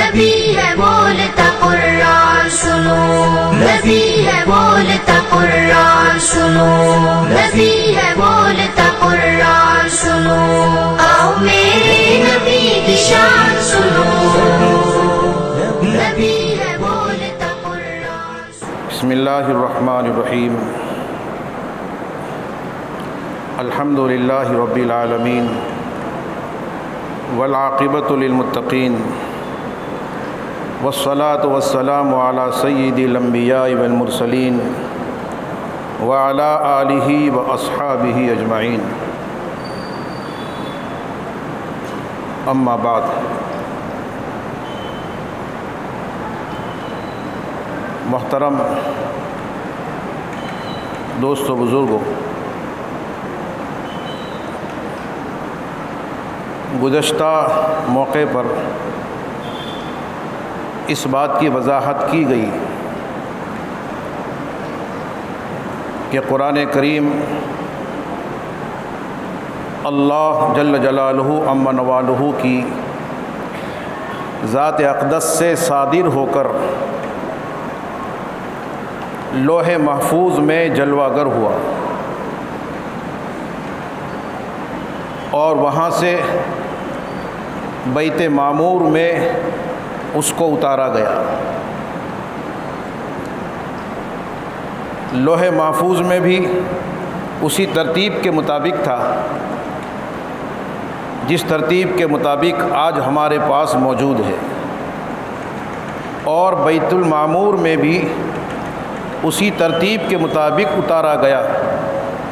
نبی ہے بولتا قرآن سنو، نبی ہے بولتا قرآن سنو، نبی ہے بولتا قرآن سنو، آؤ میرے نبی کی شان سنو، نبی ہے بولتا قرآن سنو۔ بسم اللہ الرحمن الرحیم، الحمد للہ رب العالمین والعاقبۃ للمتقین والصلاة والسلام علی سید الانبیاء والمرسلین وعلی آلہ واصحابہ اجمعین، اما بعد۔ محترم دوستو، بزرگوں، گزشتہ موقع پر اس بات کی وضاحت کی گئی کہ قرآن کریم اللہ جل جلالہ عم نوالہ کی ذات اقدس سے صادر ہو کر لوح محفوظ میں جلوہ گر ہوا اور وہاں سے بیت معمور میں اس کو اتارا گیا۔ لوح محفوظ میں بھی اسی ترتیب کے مطابق تھا جس ترتیب کے مطابق آج ہمارے پاس موجود ہے، اور بیت المعمور میں بھی اسی ترتیب کے مطابق اتارا گیا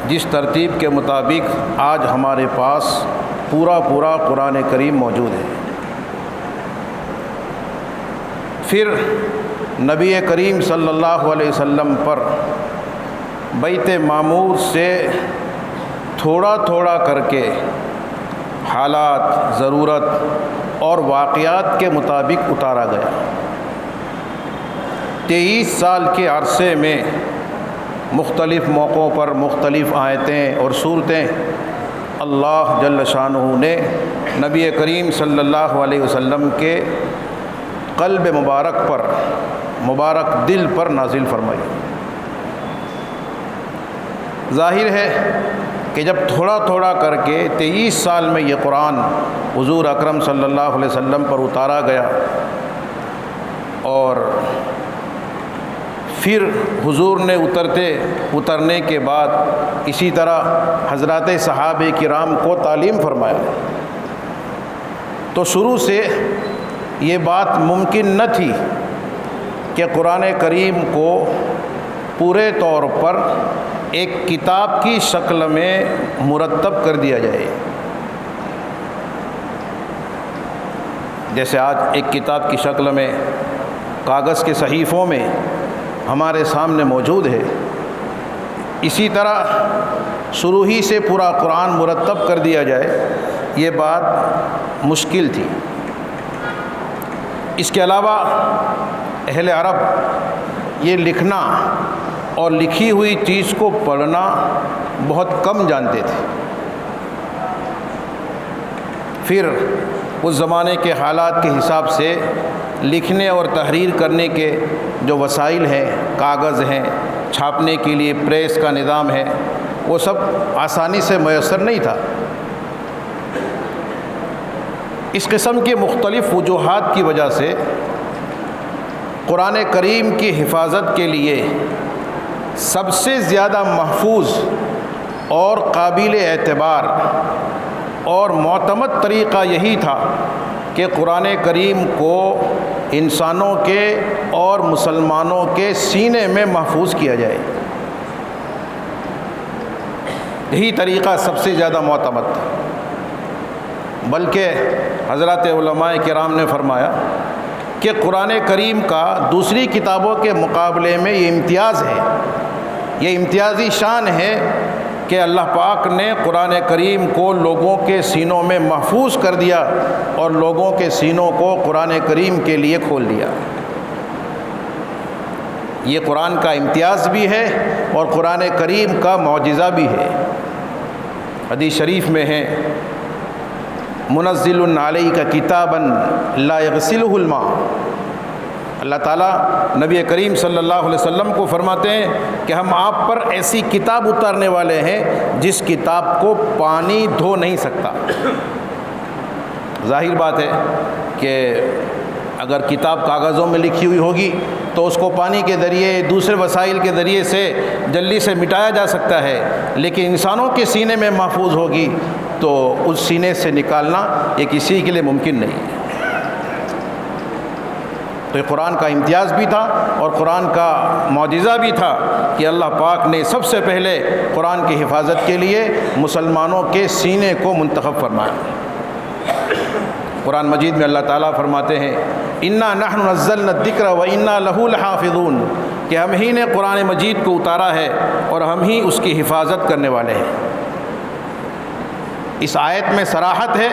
جس ترتیب کے مطابق آج ہمارے پاس پورا قرآن کریم موجود ہے۔ پھر نبی کریم صلی اللہ علیہ وسلم پر بیت معمور سے تھوڑا تھوڑا کر کے حالات، ضرورت اور واقعات کے مطابق اتارا گیا۔ 23 سال کے عرصے میں مختلف موقعوں پر مختلف آیتیں اور صورتیں اللہ جل شانہ نے نبی کریم صلی اللہ علیہ وسلم کے قلب مبارک پر، مبارک دل پر نازل فرمائی۔ ظاہر ہے کہ جب تھوڑا تھوڑا کر کے 23 سال میں یہ قرآن حضور اکرم صلی اللہ علیہ وسلم پر اتارا گیا، اور پھر حضور نے اترنے کے بعد اسی طرح حضرات صحابہ کرام کو تعلیم فرمایا، تو شروع سے یہ بات ممکن نہ تھی کہ قرآن کریم کو پورے طور پر ایک کتاب کی شکل میں مرتب کر دیا جائے، جیسے آج ایک کتاب کی شکل میں کاغذ کے صحیفوں میں ہمارے سامنے موجود ہے۔ اسی طرح شروع ہی سے پورا قرآن مرتب کر دیا جائے، یہ بات مشکل تھی۔ اس کے علاوہ اہل عرب یہ لکھنا اور لکھی ہوئی چیز کو پڑھنا بہت کم جانتے تھے۔ پھر اس زمانے کے حالات کے حساب سے لکھنے اور تحریر کرنے کے جو وسائل ہیں، کاغذ ہیں، چھاپنے کے لیے پریس کا نظام ہے، وہ سب آسانی سے میسر نہیں تھا۔ اس قسم کے مختلف وجوہات کی وجہ سے قرآن کریم کی حفاظت کے لیے سب سے زیادہ محفوظ اور قابل اعتبار اور معتمد طریقہ یہی تھا کہ قرآن کریم کو انسانوں کے اور مسلمانوں کے سینے میں محفوظ کیا جائے۔ یہی طریقہ سب سے زیادہ معتمد تھا، بلکہ حضرات علماء کرام نے فرمایا کہ قرآن کریم کا دوسری کتابوں کے مقابلے میں یہ امتیاز ہے، یہ امتیازی شان ہے کہ اللہ پاک نے قرآن کریم کو لوگوں کے سینوں میں محفوظ کر دیا اور لوگوں کے سینوں کو قرآن کریم کے لیے کھول دیا۔ یہ قرآن کا امتیاز بھی ہے اور قرآن کریم کا معجزہ بھی ہے۔ حدیث شریف میں ہے منزل علیک کتابا لا یغسلہ الماء۔ اللہ تعالیٰ نبی کریم صلی اللہ علیہ وسلم کو فرماتے ہیں کہ ہم آپ پر ایسی کتاب اتارنے والے ہیں جس کتاب کو پانی دھو نہیں سکتا۔ ظاہر بات ہے کہ اگر کتاب کاغذوں میں لکھی ہوئی ہوگی تو اس کو پانی کے ذریعے دوسرے وسائل کے ذریعے سے جلدی سے مٹایا جا سکتا ہے، لیکن انسانوں کے سینے میں محفوظ ہوگی تو اس سینے سے نکالنا یہ کسی کے لیے ممکن نہیں ہے۔ تو یہ قرآن کا امتیاز بھی تھا اور قرآن کا معجزہ بھی تھا کہ اللہ پاک نے سب سے پہلے قرآن کی حفاظت کے لیے مسلمانوں کے سینے کو منتخب فرمایا۔ قرآن مجید میں اللہ تعالیٰ فرماتے ہیں انا نحن نزلنا الذکر و انا لہ لحافظون، کہ ہم ہی نے قرآن مجید کو اتارا ہے اور ہم ہی اس کی حفاظت کرنے والے ہیں۔ اس آیت میں صراحت ہے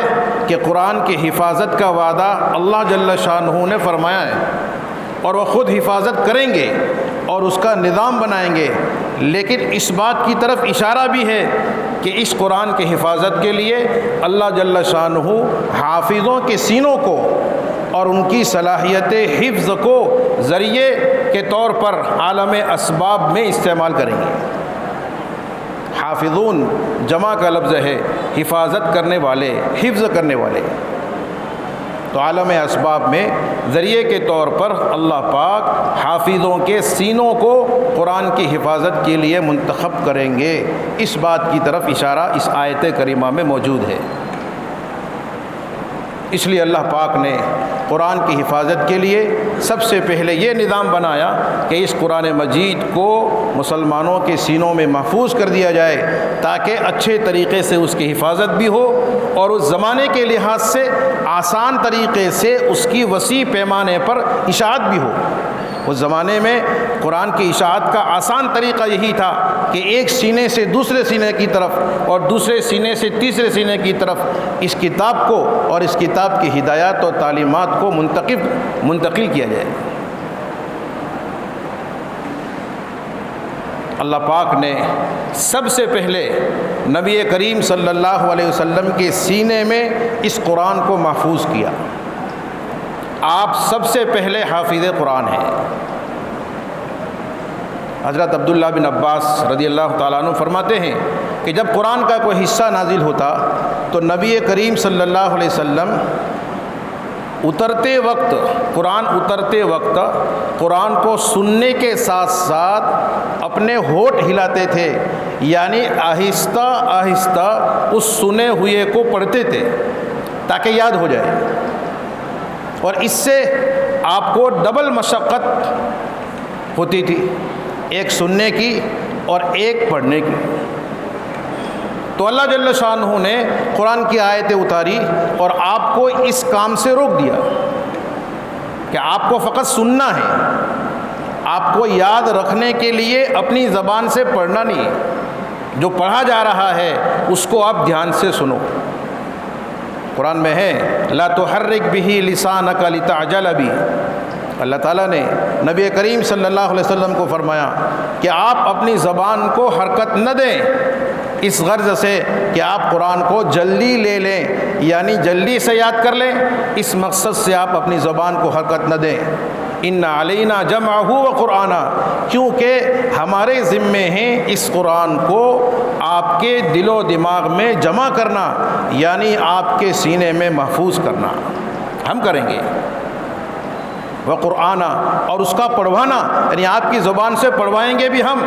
کہ قرآن کی حفاظت کا وعدہ اللہ جل شانہ نے فرمایا ہے اور وہ خود حفاظت کریں گے اور اس کا نظام بنائیں گے، لیکن اس بات کی طرف اشارہ بھی ہے کہ اس قرآن کی حفاظت کے لیے اللہ جل شانہ حافظوں کے سینوں کو اور ان کی صلاحیت حفظ کو ذریعے کے طور پر عالم اسباب میں استعمال کریں گے۔ حافظون جمع کا لفظ ہے، حفاظت کرنے والے، حفظ کرنے والے۔ تو عالم اسباب میں ذریعے کے طور پر اللہ پاک حافظوں کے سینوں کو قرآن کی حفاظت کے لیے منتخب کریں گے، اس بات کی طرف اشارہ اس آیت کریمہ میں موجود ہے۔ اس لیے اللہ پاک نے قرآن کی حفاظت کے لیے سب سے پہلے یہ نظام بنایا کہ اس قرآن مجید کو مسلمانوں کے سینوں میں محفوظ کر دیا جائے تاکہ اچھے طریقے سے اس کی حفاظت بھی ہو اور اس زمانے کے لحاظ سے آسان طریقے سے اس کی وسیع پیمانے پر اشاعت بھی ہو۔ اس زمانے میں قرآن کی اشاعت کا آسان طریقہ یہی تھا کہ ایک سینے سے دوسرے سینے کی طرف اور دوسرے سینے سے تیسرے سینے کی طرف اس کتاب کو اور اس کتاب کی ہدایات اور تعلیمات کو منتقل کیا جائے۔ اللہ پاک نے سب سے پہلے نبی کریم صلی اللہ علیہ وسلم کے سینے میں اس قرآن کو محفوظ کیا۔ آپ سب سے پہلے حافظ قرآن ہیں۔ حضرت عبداللہ بن عباس رضی اللہ تعالیٰ عنہ فرماتے ہیں کہ جب قرآن کا کوئی حصہ نازل ہوتا تو نبی کریم صلی اللہ علیہ وسلم قرآن اترتے وقت قرآن کو سننے کے ساتھ ساتھ اپنے ہونٹ ہلاتے تھے، یعنی آہستہ آہستہ اس سنے ہوئے کو پڑھتے تھے تاکہ یاد ہو جائے، اور اس سے آپ کو ڈبل مشقت ہوتی تھی، ایک سننے کی اور ایک پڑھنے کی۔ تو اللہ جل شانہ نے قرآن کی آیتیں اتاری اور آپ کو اس کام سے روک دیا کہ آپ کو فقط سننا ہے، آپ کو یاد رکھنے کے لیے اپنی زبان سے پڑھنا نہیں ہے، جو پڑھا جا رہا ہے اس کو آپ دھیان سے سنو۔ قرآن میں ہے لا تحرک بہ لسانک لتعجل بہ، اللہ تعالیٰ نے نبی کریم صلی اللہ علیہ وسلم کو فرمایا کہ آپ اپنی زبان کو حرکت نہ دیں اس غرض سے کہ آپ قرآن کو جلدی لے لیں، یعنی جلدی سے یاد کر لیں، اس مقصد سے آپ اپنی زبان کو حرکت نہ دیں۔ ان علینا جمعہ و قرآنہ، کیونکہ ہمارے ذمے ہیں اس قرآن کو آپ کے دل و دماغ میں جمع کرنا، یعنی آپ کے سینے میں محفوظ کرنا، ہم کریں گے۔ وہ قرآنہ، اور اس کا پڑھوانا، یعنی آپ کی زبان سے پڑھوائیں گے بھی ہم۔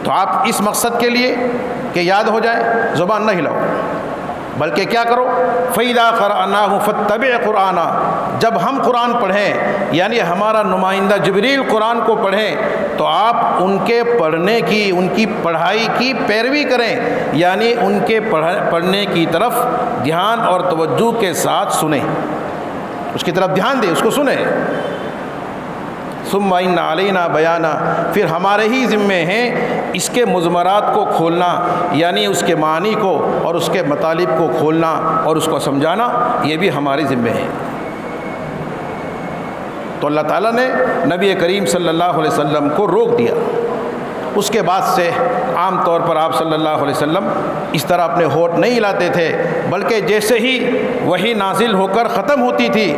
تو آپ اس مقصد کے لیے کہ یاد ہو جائے زبان نہ ہلاؤ، بلکہ کیا کرو فَإِذَا قَرَأْنَاهُ فَاتَّبِعْ قُرْآنَهُ، جب ہم قرآن پڑھیں یعنی ہمارا نمائندہ جبریل قرآن کو پڑھیں تو آپ ان کے پڑھنے کی، ان کی پڑھائی کی پیروی کریں، یعنی ان کے پڑھنے کی طرف دھیان اور توجہ کے ساتھ سنیں، اس کی طرف دھیان دیں، اس کو سنیں۔ ثم ان علینا بیانا، پھر ہمارے ہی ذمے ہیں اس کے مضمرات کو کھولنا، یعنی اس کے معنی کو اور اس کے مطالب کو کھولنا اور اس کو سمجھانا، یہ بھی ہمارے ذمے ہیں۔ تو اللہ تعالیٰ نے نبی کریم صلی اللہ علیہ وسلم کو روک دیا اس کے بعد سے عام طور پر آپ صلی اللہ علیہ وسلم اس طرح اپنے ہونٹ نہیں ہلاتے تھے، بلکہ جیسے ہی وحی نازل ہو کر ختم ہوتی تھی،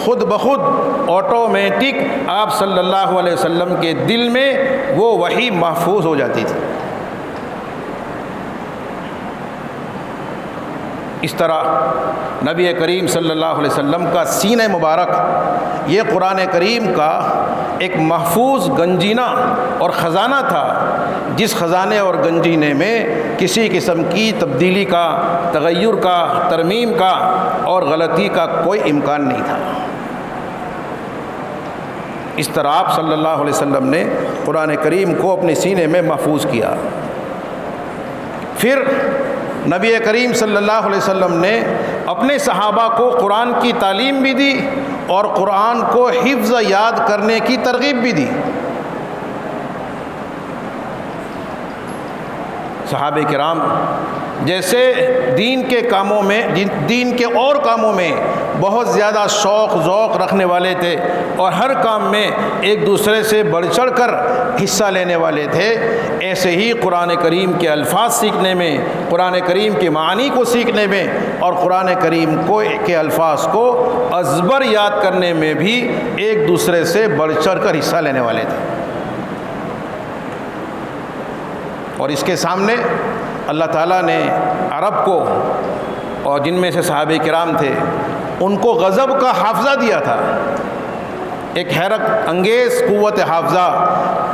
خود بخود آٹومیٹک آپ صلی اللہ علیہ وسلم کے دل میں وہ وحی محفوظ ہو جاتی تھی۔ اس طرح نبی کریم صلی اللہ علیہ وسلم کا سینہ مبارک یہ قرآن کریم کا ایک محفوظ گنجینہ اور خزانہ تھا، جس خزانے اور گنجینے میں کسی قسم کی تبدیلی کا، تغیر کا، ترمیم کا اور غلطی کا کوئی امکان نہیں تھا۔ اس طرح آپ صلی اللہ علیہ وسلم نے قرآن کریم کو اپنے سینے میں محفوظ کیا۔ پھر نبی کریم صلی اللہ علیہ وسلم نے اپنے صحابہ کو قرآن کی تعلیم بھی دی اور قرآن کو حفظ یاد کرنے کی ترغیب بھی دی۔ صحابہ کرام جیسے دین کے کاموں میں، دین کے اور کاموں میں بہت زیادہ شوق ذوق رکھنے والے تھے اور ہر کام میں ایک دوسرے سے بڑھ چڑھ کر حصہ لینے والے تھے، ایسے ہی قرآن کریم کے الفاظ سیکھنے میں، قرآن کریم کے معانی کو سیکھنے میں اور قرآن کریم کے الفاظ کو ازبر یاد کرنے میں بھی ایک دوسرے سے بڑھ چڑھ کر حصہ لینے والے تھے۔ اور اس کے سامنے اللہ تعالیٰ نے عرب کو، اور جن میں سے صحابہ کرام تھے، ان کو غضب کا حافظہ دیا تھا، ایک حیرت انگیز قوت حافظہ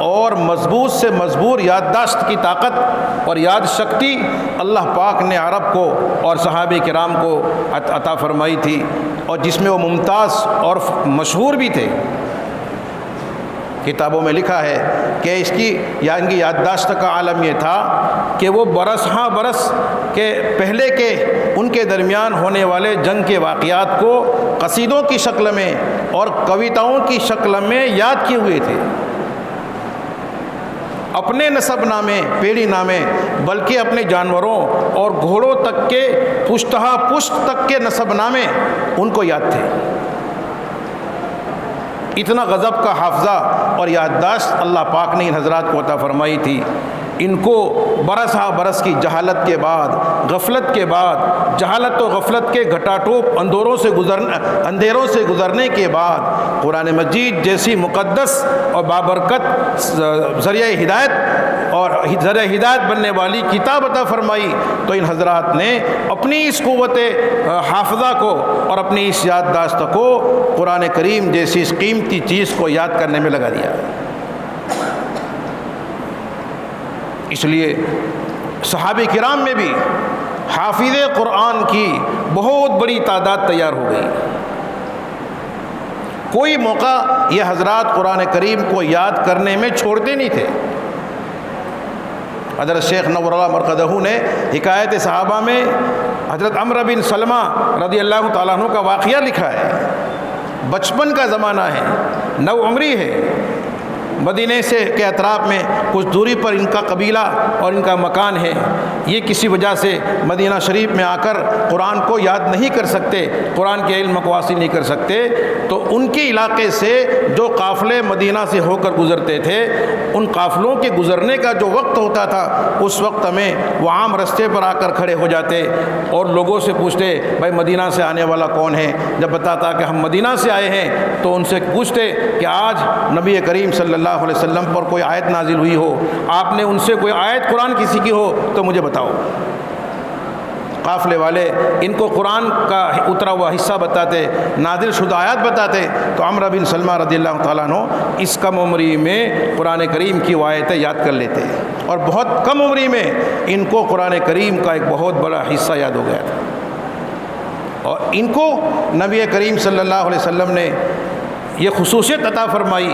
اور مضبوط سے مضبوط یادداشت کی طاقت اور یاد شکتی اللہ پاک نے عرب کو اور صحابہ کرام کو عطا فرمائی تھی، اور جس میں وہ ممتاز اور مشہور بھی تھے۔ کتابوں میں لکھا ہے کہ ان کی یادداشت کا عالم یہ تھا کہ وہ برس ہاں برس کے پہلے کے ان کے درمیان ہونے والے جنگ کے واقعات کو قصیدوں کی شکل میں اور کویتاؤں کی شکل میں یاد کیے ہوئے تھے۔ اپنے نسب نامے، پیڑھی نامے، بلکہ اپنے جانوروں اور گھوڑوں تک کے پشتہا پشت تک کے نسب نامے ان کو یاد تھے۔ اتنا غضب کا حافظہ اور یادداشت اللہ پاک نے ان حضرات کو عطا فرمائی تھی۔ ان کو برس ہا برس کی جہالت کے بعد، غفلت کے بعد، جہالت و غفلت کے گھٹاٹوپ اندھیروں سے گزرنے کے بعد قرآن مجید جیسی مقدس اور بابرکت ذریعہ ہدایت بننے والی کتاب عطا فرمائی، تو ان حضرات نے اپنی اس قوت حافظہ کو اور اپنی اس یادداشت کو قرآن کریم جیسی اس قیمتی چیز کو یاد کرنے میں لگا دیا۔ اس لیے صحابہ کرام میں بھی حافظ قرآن کی بہت بڑی تعداد تیار ہو گئی۔ کوئی موقع یہ حضرات قرآن کریم کو یاد کرنے میں چھوڑتے نہیں تھے۔ حضرت شیخ نور اللہ مرقدہ نے حکایت صحابہ میں حضرت عمرو بن سلمہ رضی اللہ تعالیٰ عنہ کا واقعہ لکھا ہے۔ بچپن کا زمانہ ہے، نو عمری ہے، مدینے کے اطراف میں کچھ دوری پر ان کا قبیلہ اور ان کا مکان ہے۔ یہ کسی وجہ سے مدینہ شریف میں آ کر قرآن کو یاد نہیں کر سکتے، قرآن کے علم کو حاصل نہیں کر سکتے، تو ان کے علاقے سے جو قافلے مدینہ سے ہو کر گزرتے تھے، ان قافلوں کے گزرنے کا جو وقت ہوتا تھا، اس وقت میں وہ عام رستے پر آ کر کھڑے ہو جاتے اور لوگوں سے پوچھتے بھائی مدینہ سے آنے والا کون ہے؟ جب بتاتا کہ ہم مدینہ سے آئے ہیں تو ان سے پوچھتے کہ آج نبی کریم صلی اللہ علیہ وسلم پر کوئی آیت نازل ہوئی ہو، آپ نے ان سے کوئی آیت قرآن کسی کی ہو تو مجھے بتاؤ۔ قافلے والے ان کو قرآن کا اترا ہوا حصہ بتاتے، نازل شدہ آیات بتاتے، تو عمرو بن سلمہ رضی اللہ تعالیٰ عنہ اس کم عمری میں قرآن کریم کی وہ آیتیں یاد کر لیتے، اور بہت کم عمری میں ان کو قرآن کریم کا ایک بہت بڑا حصہ یاد ہو گیا تھا۔ اور ان کو نبی کریم صلی اللہ علیہ وسلم نے یہ خصوصیت عطا فرمائی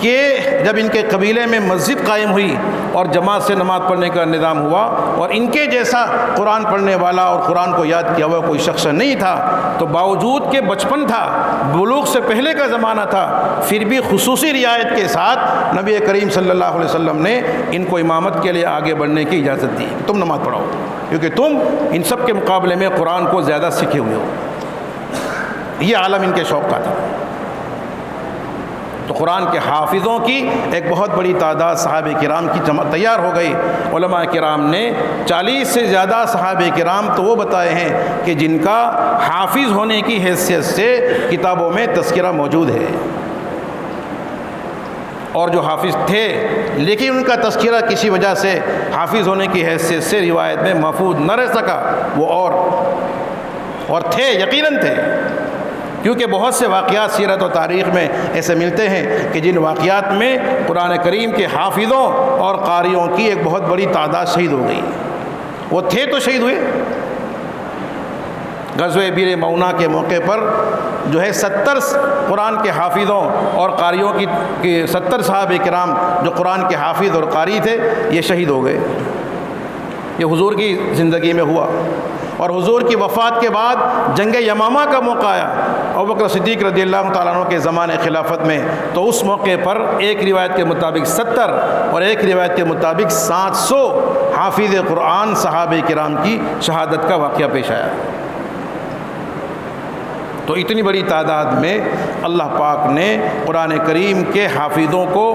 کہ جب ان کے قبیلے میں مسجد قائم ہوئی اور جماعت سے نماز پڑھنے کا نظام ہوا، اور ان کے جیسا قرآن پڑھنے والا اور قرآن کو یاد کیا ہوا کوئی شخص نہیں تھا، تو باوجود کہ بچپن تھا، بلوغ سے پہلے کا زمانہ تھا، پھر بھی خصوصی رعایت کے ساتھ نبی کریم صلی اللہ علیہ وسلم نے ان کو امامت کے لیے آگے بڑھنے کی اجازت دی، تم نماز پڑھاؤ، کیونکہ تم ان سب کے مقابلے میں قرآن کو زیادہ سیکھے ہوئے ہو۔ یہ عالم ان کے شوق کا تھا۔ تو قرآن کے حافظوں کی ایک بہت بڑی تعداد صحابہ کرام کی تیار ہو گئی۔ علماء کرام نے 40 سے زیادہ صحابہ کرام تو وہ بتائے ہیں کہ جن کا حافظ ہونے کی حیثیت سے کتابوں میں تذکرہ موجود ہے، اور جو حافظ تھے لیکن ان کا تذکرہ کسی وجہ سے حافظ ہونے کی حیثیت سے روایت میں محفوظ نہ رہ سکا، وہ اور تھے، یقیناً تھے، کیونکہ بہت سے واقعات سیرت و تاریخ میں ایسے ملتے ہیں کہ جن واقعات میں قرآن کریم کے حافظوں اور قاریوں کی ایک بہت بڑی تعداد شہید ہو گئی۔ وہ تھے تو شہید ہوئے۔ غزوہ بیر مونا کے موقع پر جو ہے 70 قرآن کے حافظوں اور قاریوں کی 70 صحابہ کرام جو قرآن کے حافظ اور قاری تھے یہ شہید ہو گئے۔ یہ حضور کی زندگی میں ہوا، اور حضور کی وفات کے بعد جنگ یمامہ کا موقع آیا ابوبکر صدیق رضی اللہ تعالیٰ عنہ کے زمانے خلافت میں، تو اس موقع پر ایک روایت کے مطابق 70 اور ایک روایت کے مطابق 700 حافظ قرآن صحابہ کرام کی شہادت کا واقعہ پیش آیا۔ تو اتنی بڑی تعداد میں اللہ پاک نے قرآن کریم کے حافظوں کو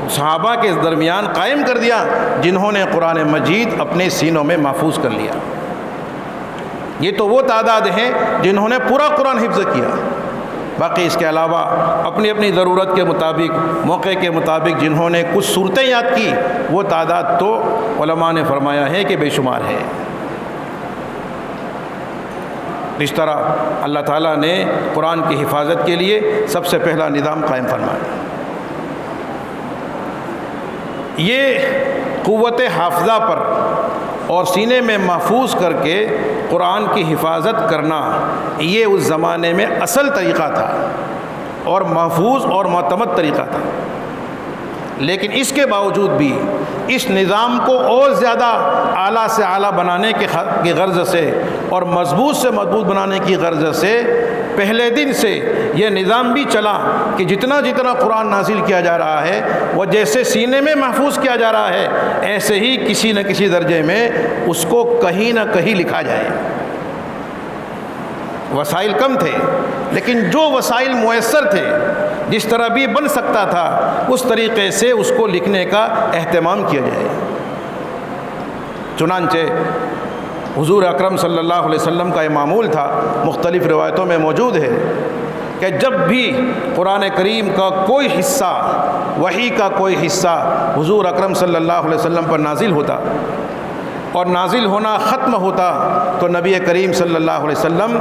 صحابہ کے درمیان قائم کر دیا، جنہوں نے قرآن مجید اپنے سینوں میں محفوظ کر لیا۔ یہ تو وہ تعداد ہیں جنہوں نے پورا قرآن حفظ کیا۔ باقی اس کے علاوہ اپنی اپنی ضرورت کے مطابق، موقع کے مطابق جنہوں نے کچھ صورتیں یاد کی، وہ تعداد تو علماء نے فرمایا ہے کہ بے شمار ہے۔ اس طرح اللہ تعالیٰ نے قرآن کی حفاظت کے لیے سب سے پہلا نظام قائم فرمایا۔ یہ قوت حافظہ پر اور سینے میں محفوظ کر کے قرآن کی حفاظت کرنا، یہ اس زمانے میں اصل طریقہ تھا اور محفوظ اور معتمد طریقہ تھا۔ لیکن اس کے باوجود بھی اس نظام کو اور زیادہ اعلیٰ سے اعلیٰ بنانے کی غرض سے اور مضبوط سے مضبوط بنانے کی غرض سے پہلے دن سے یہ نظام بھی چلا کہ جتنا جتنا قرآن نازل کیا جا رہا ہے وہ جیسے سینے میں محفوظ کیا جا رہا ہے، ایسے ہی کسی نہ کسی درجے میں اس کو کہیں نہ کہیں لکھا جائے۔ وسائل کم تھے، لیکن جو وسائل میسر تھے، جس طرح بھی بن سکتا تھا اس طریقے سے اس کو لکھنے کا اہتمام کیا جائے۔ چنانچہ حضور اکرم صلی اللہ علیہ وسلم کا یہ معمول تھا، مختلف روایتوں میں موجود ہے کہ جب بھی قرآن کریم کا کوئی حصہ، وحی کا کوئی حصہ حضور اکرم صلی اللہ علیہ وسلم پر نازل ہوتا اور نازل ہونا ختم ہوتا تو نبی کریم صلی اللہ علیہ وسلم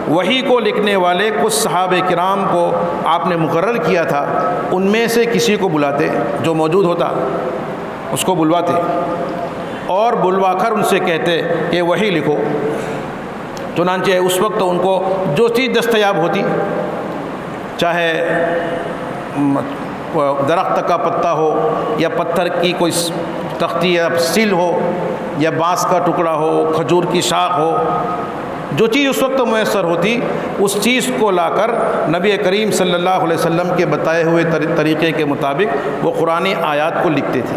وحی کو لکھنے والے کچھ صحابہ کرام کو آپ نے مقرر کیا تھا، ان میں سے کسی کو بلاتے، جو موجود ہوتا اس کو بلواتے اور بلوا کر ان سے کہتے کہ وحی لکھو۔ چنانچہ اس وقت ان کو جو چیز دستیاب ہوتی، چاہے درخت کا پتا ہو یا پتھر کی کوئی تختی یا سل ہو یا بانس کا ٹکڑا ہو، کھجور کی شاخ ہو، جو چیز اس وقت میسر ہوتی اس چیز کو لا کر نبی کریم صلی اللہ علیہ وسلم کے بتائے ہوئے طریقے کے مطابق وہ قرآنی آیات کو لکھتے تھے۔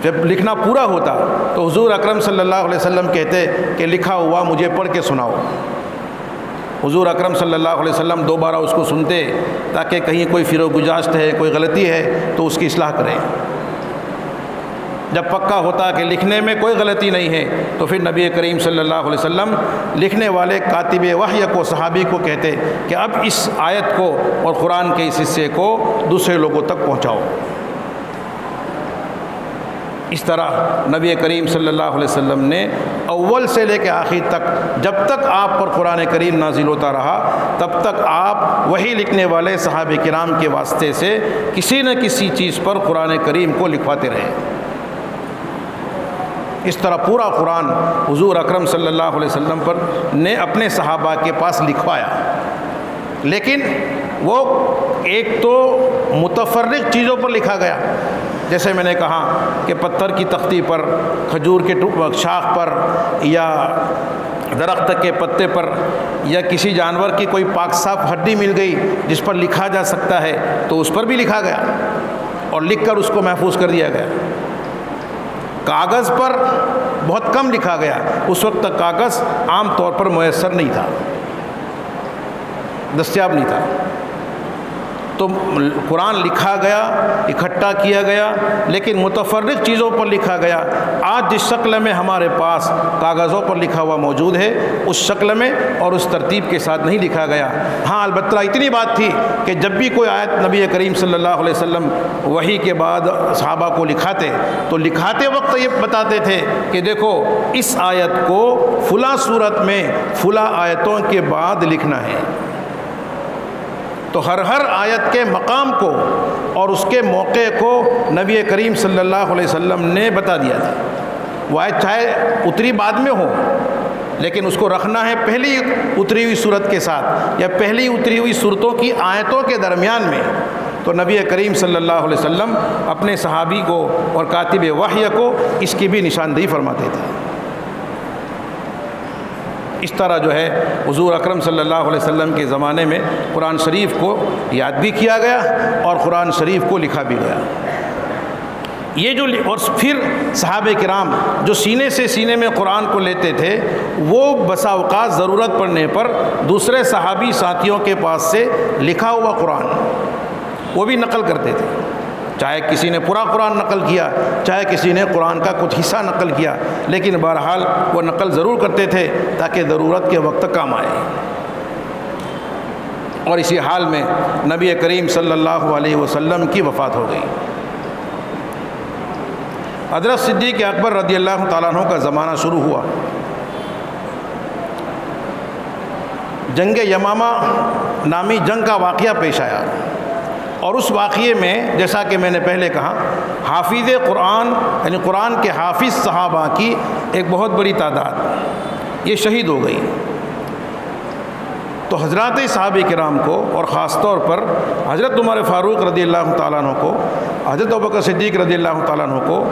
جب لکھنا پورا ہوتا تو حضور اکرم صلی اللہ علیہ وسلم کہتے کہ لکھا ہوا مجھے پڑھ کے سناؤ۔ حضور اکرم صلی اللہ علیہ وسلم دوبارہ اس کو سنتے تاکہ کہیں کوئی فر و گزاشت ہے، کوئی غلطی ہے تو اس کی اصلاح کریں۔ جب پکا ہوتا کہ لکھنے میں کوئی غلطی نہیں ہے تو پھر نبی کریم صلی اللہ علیہ وسلم لکھنے والے کاتب وحی کو، صحابی کو کہتے کہ اب اس آیت کو اور قرآن کے اس حصے کو دوسرے لوگوں تک پہنچاؤ۔ اس طرح نبی کریم صلی اللہ علیہ وسلم نے اول سے لے کے آخر تک، جب تک آپ پر قرآن کریم نازل ہوتا رہا تب تک آپ وہی لکھنے والے صحابہ کرام کے واسطے سے کسی نہ کسی چیز پر قرآن کریم کو لکھواتے رہے۔ اس طرح پورا قرآن حضور اکرم صلی اللہ علیہ وسلم پر نے اپنے صحابہ کے پاس لکھوایا، لیکن وہ ایک تو متفرق چیزوں پر لکھا گیا، جیسے میں نے کہا کہ پتھر کی تختی پر، کھجور کے شاخ پر یا درخت کے پتے پر یا کسی جانور کی کوئی پاک صاف ہڈی مل گئی جس پر لکھا جا سکتا ہے تو اس پر بھی لکھا گیا اور لکھ کر اس کو محفوظ کر دیا گیا۔ کاغذ پر بہت کم لکھا گیا، اس وقت تک کاغذ عام طور پر میسر نہیں تھا، دستیاب نہیں تھا۔ تو قرآن لکھا گیا، اکٹھا کیا گیا، لیکن متفرق چیزوں پر لکھا گیا۔ آج جس شکل میں ہمارے پاس کاغذوں پر لکھا ہوا موجود ہے، اس شکل میں اور اس ترتیب کے ساتھ نہیں لکھا گیا۔ ہاں البتہ اتنی بات تھی کہ جب بھی کوئی آیت نبی کریم صلی اللہ علیہ وسلم وحی کے بعد صحابہ کو لکھاتے تو لکھاتے وقت یہ بتاتے تھے کہ دیکھو اس آیت کو فلاں صورت میں فلاں آیتوں کے بعد لکھنا ہے۔ تو ہر آیت کے مقام کو اور اس کے موقع کو نبی کریم صلی اللہ علیہ وسلم نے بتا دیا تھا۔ وہ آیت چاہے اتری بعد میں ہو، لیکن اس کو رکھنا ہے پہلی اتری ہوئی صورت کے ساتھ یا پہلی اتری ہوئی صورتوں کی آیتوں کے درمیان میں۔ تو نبی کریم صلی اللہ علیہ وسلم اپنے صحابی کو اور کاتب وحی کو اس کی بھی نشاندہی فرماتے تھے۔ اس طرح جو ہے حضور اکرم صلی اللہ علیہ وسلم کے زمانے میں قرآن شریف کو یاد بھی کیا گیا اور قرآن شریف کو لکھا بھی گیا۔ یہ جو اور پھر صحابہ کرام جو سینے سے سینے میں قرآن کو لیتے تھے، وہ بسا اوقات ضرورت پڑنے پر دوسرے صحابی ساتھیوں کے پاس سے لکھا ہوا قرآن وہ بھی نقل کرتے تھے۔ چاہے کسی نے پورا قرآن نقل کیا، چاہے کسی نے قرآن کا کچھ حصہ نقل کیا، لیکن بہرحال وہ نقل ضرور کرتے تھے تاکہ ضرورت کے وقت کام آئے۔ اور اسی حال میں نبی کریم صلی اللہ علیہ وسلم کی وفات ہو گئی۔ حضرت صدیق اکبر رضی اللہ تعالیٰ عنہ کا زمانہ شروع ہوا۔ جنگ یمامہ نامی جنگ کا واقعہ پیش آیا، اور اس واقعے میں جیسا کہ میں نے پہلے کہا، حافظ قرآن یعنی قرآن کے حافظ صحابہ کی ایک بہت بڑی تعداد یہ شہید ہو گئی۔ تو حضرات صحابہ کرام کو اور خاص طور پر حضرت عمر فاروق رضی اللہ تعالیٰ عنہ کو، حضرت ابوبکر صدیق رضی اللہ تعالیٰ عنہ کو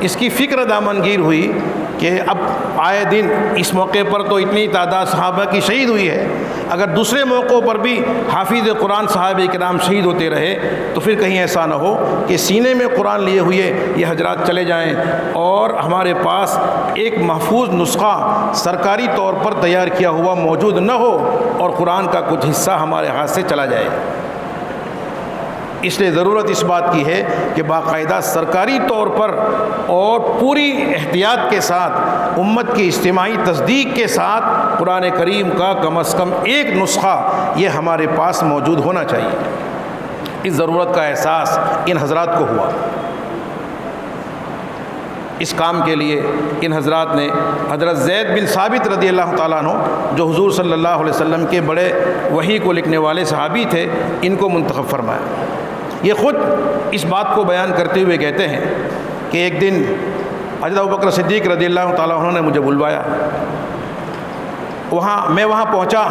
اس کی فکر دامنگیر ہوئی کہ اب آئے دن اس موقع پر تو اتنی تعداد صحابہ کی شہید ہوئی ہے، اگر دوسرے موقعوں پر بھی حافظ قرآن صحابہ کرام شہید ہوتے رہے تو پھر کہیں ایسا نہ ہو کہ سینے میں قرآن لیے ہوئے یہ حضرات چلے جائیں اور ہمارے پاس ایک محفوظ نسخہ سرکاری طور پر تیار کیا ہوا موجود نہ ہو اور قرآن کا کچھ حصہ ہمارے ہاتھ سے چلا جائے۔ اس لیے ضرورت اس بات کی ہے کہ باقاعدہ سرکاری طور پر اور پوری احتیاط کے ساتھ امت کی اجتماعی تصدیق کے ساتھ قرآن کریم کا کم از کم ایک نسخہ یہ ہمارے پاس موجود ہونا چاہیے۔ اس ضرورت کا احساس ان حضرات کو ہوا۔ اس کام کے لیے ان حضرات نے حضرت زید بن ثابت رضی اللہ تعالیٰ عنہ جو حضور صلی اللہ علیہ وسلم کے بڑے وحی کو لکھنے والے صحابی تھے، ان کو منتخب فرمایا۔ یہ خود اس بات کو بیان کرتے ہوئے کہتے ہیں کہ ایک دن حضرت ابوبکر صدیق رضی اللہ تعالیٰ عنہ نے مجھے بلوایا، میں وہاں پہنچا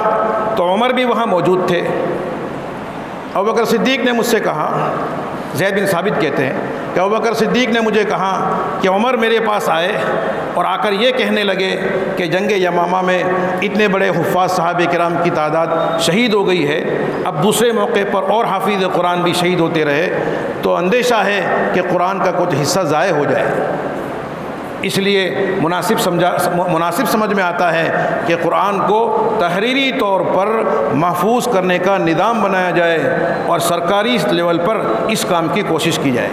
تو عمر بھی وہاں موجود تھے۔ ابوبکر صدیق نے مجھ سے کہا، زید بن ثابت کہتے ہیں کہ ابوبکر صدیق نے مجھے کہا کہ عمر میرے پاس آئے اور آ کر یہ کہنے لگے کہ جنگ یمامہ میں اتنے بڑے حفاظ صحابہ کرام کی تعداد شہید ہو گئی ہے، اب دوسرے موقع پر اور حافظ قرآن بھی شہید ہوتے رہے تو اندیشہ ہے کہ قرآن کا کچھ حصہ ضائع ہو جائے۔ اس لیے مناسب سمجھ میں آتا ہے کہ قرآن کو تحریری طور پر محفوظ کرنے کا نظام بنایا جائے اور سرکاری لیول پر اس کام کی کوشش کی جائے۔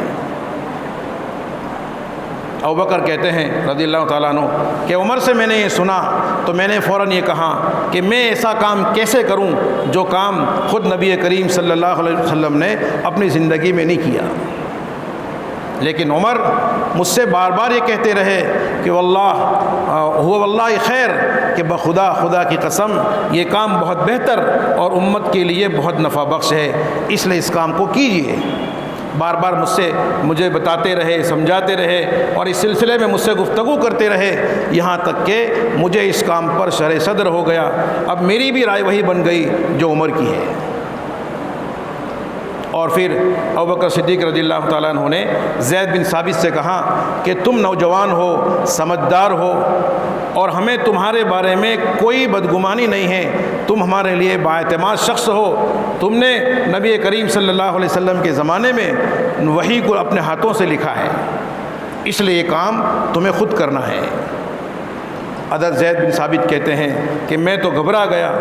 ابوبکر کہتے ہیں رضی اللہ تعالیٰ عنہ کہ عمر سے میں نے یہ سنا تو میں نے فوراً یہ کہا کہ میں ایسا کام کیسے کروں جو کام خود نبی کریم صلی اللہ علیہ وسلم نے اپنی زندگی میں نہیں کیا۔ لیکن عمر مجھ سے بار بار یہ کہتے رہے کہ واللہ خیر، کہ خدا کی قسم یہ کام بہت بہتر اور امت کے لیے بہت نفع بخش ہے، اس لیے اس کام کو کیجیے۔ بار بار مجھے بتاتے رہے، سمجھاتے رہے اور اس سلسلے میں مجھ سے گفتگو کرتے رہے، یہاں تک کہ مجھے اس کام پر شرح صدر ہو گیا۔ اب میری بھی رائے وہی بن گئی جو عمر کی ہے۔ اور پھر ابوبکر صدیق رضی اللہ تعالیٰ عنہ نے زید بن ثابت سے کہا کہ تم نوجوان ہو، سمجھدار ہو اور ہمیں تمہارے بارے میں کوئی بدگمانی نہیں ہے، تم ہمارے لیے بااعتماد شخص ہو، تم نے نبی کریم صلی اللہ علیہ وسلم کے زمانے میں وحی کو اپنے ہاتھوں سے لکھا ہے، اس لیے یہ کام تمہیں خود کرنا ہے۔ حضرت زید بن ثابت کہتے ہیں کہ میں تو گھبرا گیا،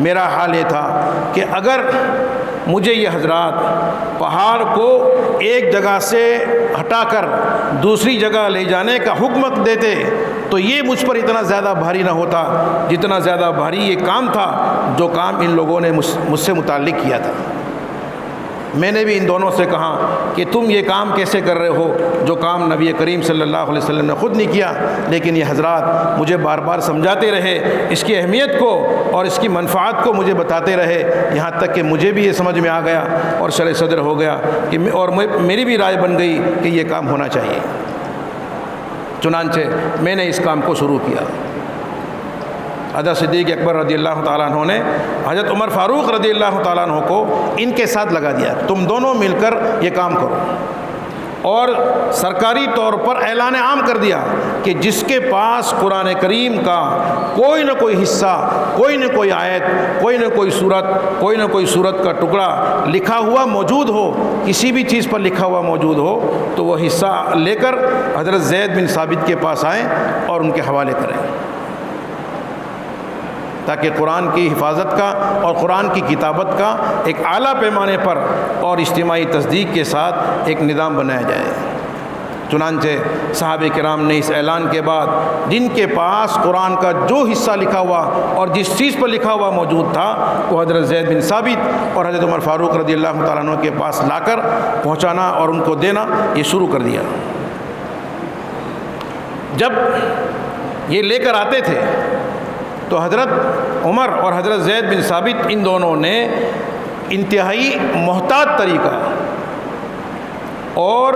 میرا حال یہ تھا کہ اگر مجھے یہ حضرات پہاڑ کو ایک جگہ سے ہٹا کر دوسری جگہ لے جانے کا حکم دیتے تو یہ مجھ پر اتنا زیادہ بھاری نہ ہوتا جتنا زیادہ بھاری یہ کام تھا جو کام ان لوگوں نے مجھ سے متعلق کیا تھا۔ میں نے بھی ان دونوں سے کہا کہ تم یہ کام کیسے کر رہے ہو جو کام نبی کریم صلی اللہ علیہ وسلم نے خود نہیں کیا، لیکن یہ حضرات مجھے بار بار سمجھاتے رہے، اس کی اہمیت کو اور اس کی منفعت کو مجھے بتاتے رہے، یہاں تک کہ مجھے بھی یہ سمجھ میں آ گیا اور شرح صدر ہو گیا کہ اور میری بھی رائے بن گئی کہ یہ کام ہونا چاہیے۔ چنانچہ میں نے اس کام کو شروع کیا۔ حضرت صدیق اکبر رضی اللہ تعالیٰ عنہ نے حضرت عمر فاروق رضی اللہ تعالیٰ عنہ کو ان کے ساتھ لگا دیا، تم دونوں مل کر یہ کام کرو، اور سرکاری طور پر اعلان عام کر دیا کہ جس کے پاس قرآن کریم کا کوئی نہ کوئی حصہ، کوئی نہ کوئی آیت، کوئی نہ کوئی صورت کا ٹکڑا لکھا ہوا موجود ہو، کسی بھی چیز پر لکھا ہوا موجود ہو، تو وہ حصہ لے کر حضرت زید بن ثابت کے پاس آئیں اور ان کے حوالے کریں، تاکہ قرآن کی حفاظت کا اور قرآن کی کتابت کا ایک اعلیٰ پیمانے پر اور اجتماعی تصدیق کے ساتھ ایک نظام بنایا جائے۔ چنانچہ صحابہ کرام نے اس اعلان کے بعد جن کے پاس قرآن کا جو حصہ لکھا ہوا اور جس چیز پر لکھا ہوا موجود تھا وہ حضرت زید بن ثابت اور حضرت عمر فاروق رضی اللہ تعالیٰ عنہ کے پاس لا کر پہنچانا اور ان کو دینا یہ شروع کر دیا۔ جب یہ لے کر آتے تھے تو حضرت عمر اور حضرت زید بن ثابت ان دونوں نے انتہائی محتاط طریقہ اور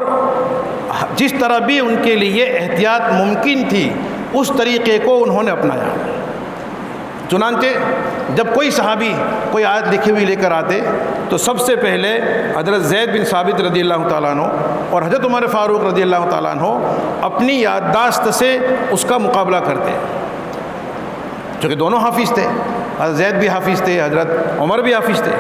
جس طرح بھی ان کے لیے احتیاط ممکن تھی اس طریقے کو انہوں نے اپنایا۔ چنانچہ جب کوئی صحابی کوئی آیت لکھی ہوئی لے کر آتے تو سب سے پہلے حضرت زید بن ثابت رضی اللہ تعالیٰ عنہ اور حضرت عمر فاروق رضی اللہ تعالیٰ عنہ اپنی یادداشت سے اس کا مقابلہ کرتے، چونکہ دونوں حافظ تھے، حضرت زید بھی حافظ تھے، حضرت عمر بھی حافظ تھے،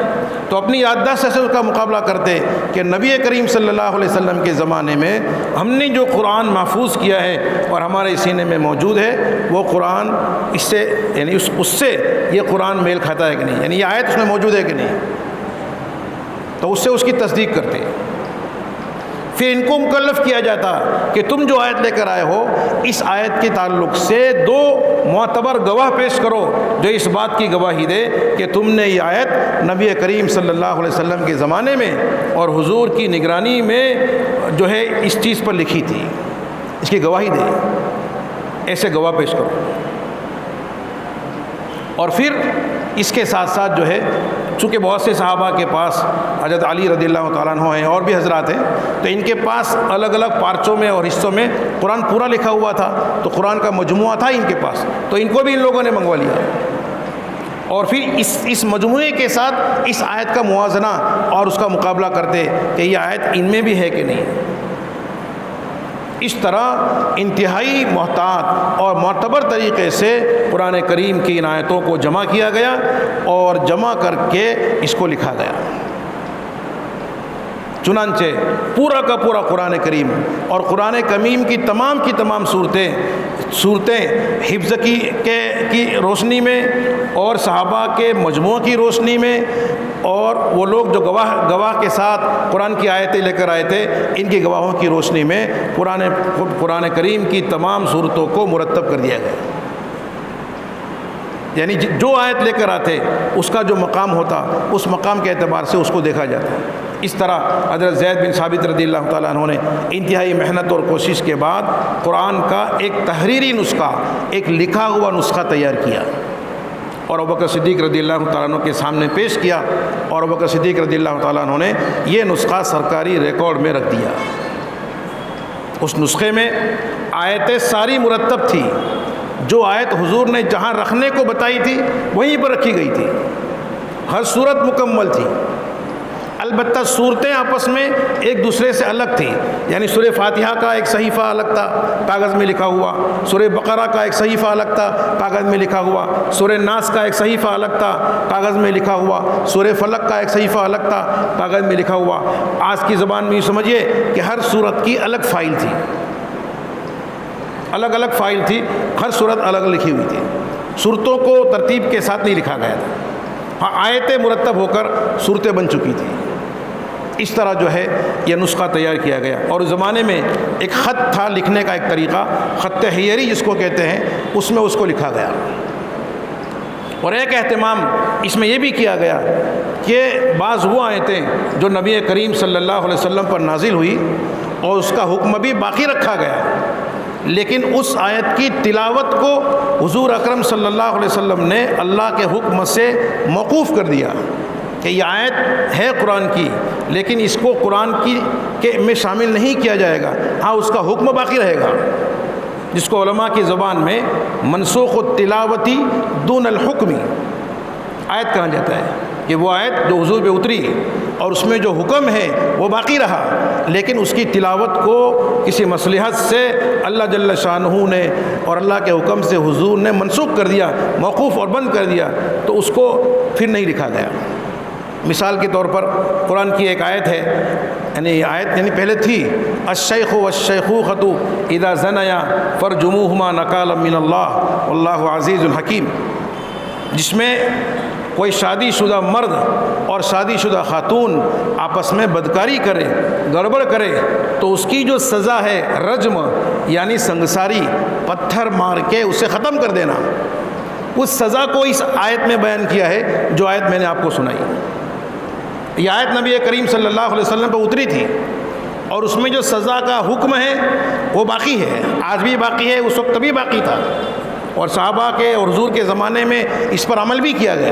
تو اپنی یادداشت سے اس کا مقابلہ کرتے کہ نبی کریم صلی اللہ علیہ وسلم کے زمانے میں ہم نے جو قرآن محفوظ کیا ہے اور ہمارے سینے میں موجود ہے وہ قرآن اس سے یعنی اس سے یہ قرآن میل کھاتا ہے کہ نہیں، یعنی یہ آیت اس میں موجود ہے کہ نہیں، تو اس سے اس کی تصدیق کرتے۔ پھر ان کو مکلف کیا جاتا کہ تم جو آیت لے کر آئے ہو اس آیت کے تعلق سے دو معتبر گواہ پیش کرو جو اس بات کی گواہی دے کہ تم نے یہ آیت نبی کریم صلی اللہ علیہ وسلم کے زمانے میں اور حضور کی نگرانی میں جو ہے اس چیز پر لکھی تھی، اس کی گواہی دے، ایسے گواہ پیش کرو۔ اور پھر اس کے ساتھ ساتھ جو ہے چونکہ بہت سے صحابہ کے پاس حضرت علی رضی اللہ تعالیٰ عنہ ہیں اور بھی حضرات ہیں، تو ان کے پاس الگ الگ پارچوں میں اور حصوں میں قرآن پورا لکھا ہوا تھا، تو قرآن کا مجموعہ تھا ان کے پاس، تو ان کو بھی ان لوگوں نے منگوا لیا اور پھر اس مجموعے کے ساتھ اس آیت کا موازنہ اور اس کا مقابلہ کرتے کہ یہ آیت ان میں بھی ہے کہ نہیں۔ اس طرح انتہائی محتاط اور معتبر طریقے سے قرآن کریم کی ان آیتوں کو جمع کیا گیا اور جمع کر کے اس کو لکھا گیا۔ چنانچہ پورا کا پورا قرآن کریم اور قرآن کریم کی تمام صورتیں حفظ کی روشنی میں اور صحابہ کے مجموعہ کی روشنی میں اور وہ لوگ جو گواہ کے ساتھ قرآن کی آیتیں لے کر آئے تھے ان کی گواہوں کی روشنی میں قرآن کریم کی تمام صورتوں کو مرتب کر دیا گیا، یعنی جو آیت لے کر آتے اس کا جو مقام ہوتا اس مقام کے اعتبار سے اس کو دیکھا جاتا۔ اس طرح حضرت زید بن ثابت رضی اللہ تعالیٰ عنہ نے انتہائی محنت اور کوشش کے بعد قرآن کا ایک تحریری نسخہ، ایک لکھا ہوا نسخہ تیار کیا اور ابوبکر صدیق رضی اللہ تعالیٰ عنہ کے سامنے پیش کیا، اور ابوبکر صدیق رضی اللہ تعالیٰ عنہ نے یہ نسخہ سرکاری ریکارڈ میں رکھ دیا۔ اس نسخے میں آیتیں ساری مرتب تھی، جو آیت حضور نے جہاں رکھنے کو بتائی تھی وہیں پر رکھی گئی تھی، ہر صورت مکمل تھی، البتہ صورتیں آپس میں ایک دوسرے سے الگ تھیں، یعنی سورہ فاتحہ کا ایک صحیفہ الگ تھا کاغذ میں لکھا ہوا، سورہ بقرہ کا ایک صحیفہ الگ تھا کاغذ میں لکھا ہوا، سورہ ناس کا ایک صحیفہ الگ تھا کاغذ میں لکھا ہوا، سورہ فلق کا ایک صحیفہ الگ تھا کاغذ میں لکھا ہوا۔ آج کی زبان میں یہ سمجھیے کہ ہر صورت کی الگ فائل تھی، الگ الگ فائل تھی، ہر صورت الگ لکھی ہوئی تھی، صورتوں کو ترتیب کے ساتھ نہیں لکھا گیا تھا۔ ہاں آیتیں مرتب ہو کر صورتیں بن چکی تھی. اس طرح جو ہے یہ نسخہ تیار کیا گیا. اور اس زمانے میں ایک خط تھا لکھنے کا، ایک طریقہ خط حیری جس کو کہتے ہیں، اس میں اس کو لکھا گیا. اور ایک اہتمام اس میں یہ بھی کیا گیا کہ بعض وہ آیتیں جو نبی کریم صلی اللہ علیہ وسلم پر نازل ہوئی اور اس کا حکم بھی باقی رکھا گیا، لیکن اس آیت کی تلاوت کو حضور اکرم صلی اللہ علیہ وسلم نے اللہ کے حکم سے موقوف کر دیا کہ یہ آیت ہے قرآن کی، لیکن اس کو قرآن کے میں شامل نہیں کیا جائے گا، ہاں اس کا حکم باقی رہے گا، جس کو علماء کی زبان میں منسوخ التلاوتی دون الحکمی آیت کہا جاتا ہے. کہ وہ آیت جو حضور پہ اتری اور اس میں جو حکم ہے وہ باقی رہا، لیکن اس کی تلاوت کو کسی مصلحت سے اللہ جل شانہ نے اور اللہ کے حکم سے حضور نے منسوخ کر دیا، موقوف اور بند کر دیا، تو اس کو پھر نہیں لکھا گیا. مثال کے طور پر قرآن کی ایک آیت ہے، یعنی پہلے تھی الشیخ والشیخوخۃ اذا زنیا فرجموہما نکالا من اللہ واللہ عزیز الحکیم، جس میں کوئی شادی شدہ مرد اور شادی شدہ خاتون آپس میں بدکاری کرے، گڑبڑ کرے، تو اس کی جو سزا ہے رجم یعنی سنگساری، پتھر مار کے اسے ختم کر دینا. اس سزا کو اس آیت میں بیان کیا ہے جو آیت میں نے آپ کو سنائی. یہ آیت نبی کریم صلی اللہ علیہ وسلم پہ اتری تھی اور اس میں جو سزا کا حکم ہے وہ باقی ہے، آج بھی باقی ہے، اس وقت بھی باقی تھا، اور صحابہ کے اور حضور کے زمانے میں اس پر عمل بھی کیا گیا.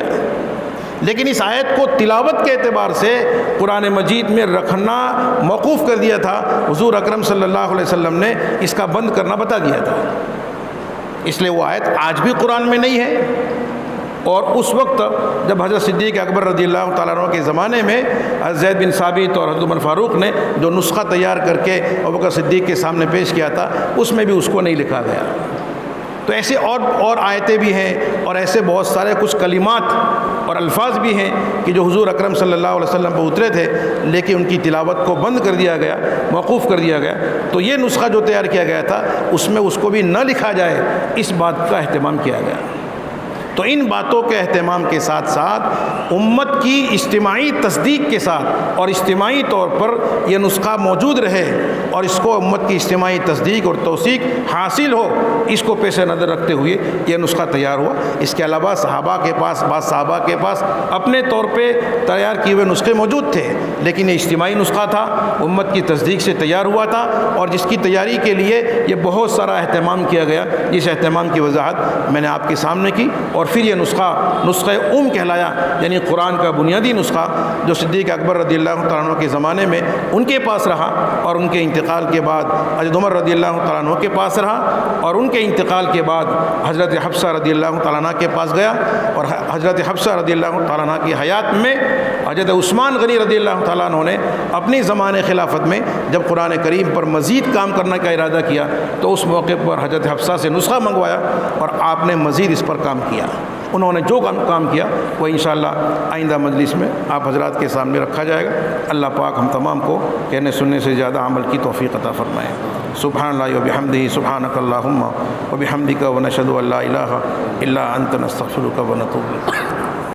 لیکن اس آیت کو تلاوت کے اعتبار سے قرآن مجید میں رکھنا موقوف کر دیا تھا. حضور اکرم صلی اللہ علیہ وسلم نے اس کا بند کرنا بتا دیا تھا، اس لیے وہ آیت آج بھی قرآن میں نہیں ہے. اور اس وقت جب حضرت صدیق اکبر رضی اللہ تعالیٰ عنہ کے زمانے میں حضرت زید بن ثابت اور حضرت عمر فاروق نے جو نسخہ تیار کر کے ابوبکر صدیق کے سامنے پیش کیا تھا، اس میں بھی اس کو نہیں لکھا گیا. تو ایسے اور آیتیں بھی ہیں اور ایسے بہت سارے کچھ کلمات اور الفاظ بھی ہیں کہ جو حضور اکرم صلی اللہ علیہ وسلم پر اترے تھے، لیکن ان کی تلاوت کو بند کر دیا گیا، موقوف کر دیا گیا. تو یہ نسخہ جو تیار کیا گیا تھا اس میں اس کو بھی نہ لکھا جائے، اس بات کا اہتمام کیا گیا. تو ان باتوں کے اہتمام کے ساتھ ساتھ امت کی اجتماعی تصدیق کے ساتھ اور اجتماعی طور پر یہ نسخہ موجود رہے اور اس کو امت کی اجتماعی تصدیق اور توثیق حاصل ہو، اس کو پیش نظر رکھتے ہوئے یہ نسخہ تیار ہوا. اس کے علاوہ بعض صحابہ کے پاس اپنے طور پہ تیار کیے ہوئے نسخے موجود تھے، لیکن یہ اجتماعی نسخہ تھا، امت کی تصدیق سے تیار ہوا تھا اور جس کی تیاری کے لیے یہ بہت سارا اہتمام کیا گیا، جس اہتمام کی وضاحت میں نے آپ کے سامنے کی. اور پھر یہ نسخہ کہلایا، یعنی قرآن کا بنیادی نسخہ جو صدیق اکبر رضی اللہ تعالیٰ عنہ کے زمانے میں ان کے پاس رہا اور ان کے انتقال کے بعد حضرت عمر رضی اللہ تعالیٰ عنہ کے پاس رہا، اور ان کے انتقال کے بعد حضرت حفصہ رضی اللہ تعالیٰ عنہ کے پاس گیا، اور حضرت حفصہ رضی اللہ تعالیٰ عنہ کی حیات میں حضرت عثمان غنی رضی اللہ تعالیٰ عنہ نے اپنی زمانے خلافت میں جب قرآن کریم پر مزید کام کرنے کا ارادہ کیا تو اس موقع پر حضرت حفصہ سے نسخہ منگوایا اور آپ نے مزید اس پر کام کیا. انہوں نے جو کام کیا وہ انشاءاللہ آئندہ مجلس میں آپ حضرات کے سامنے رکھا جائے گا. اللہ پاک ہم تمام کو کہنے سننے سے زیادہ عمل کی توفیق عطا فرمائے. سبحان اللہ وبحمدہ، سبحانک اللہم وبحمدک ونشہد ان لا الہ الا انت نستغفرک ونتوب الیک.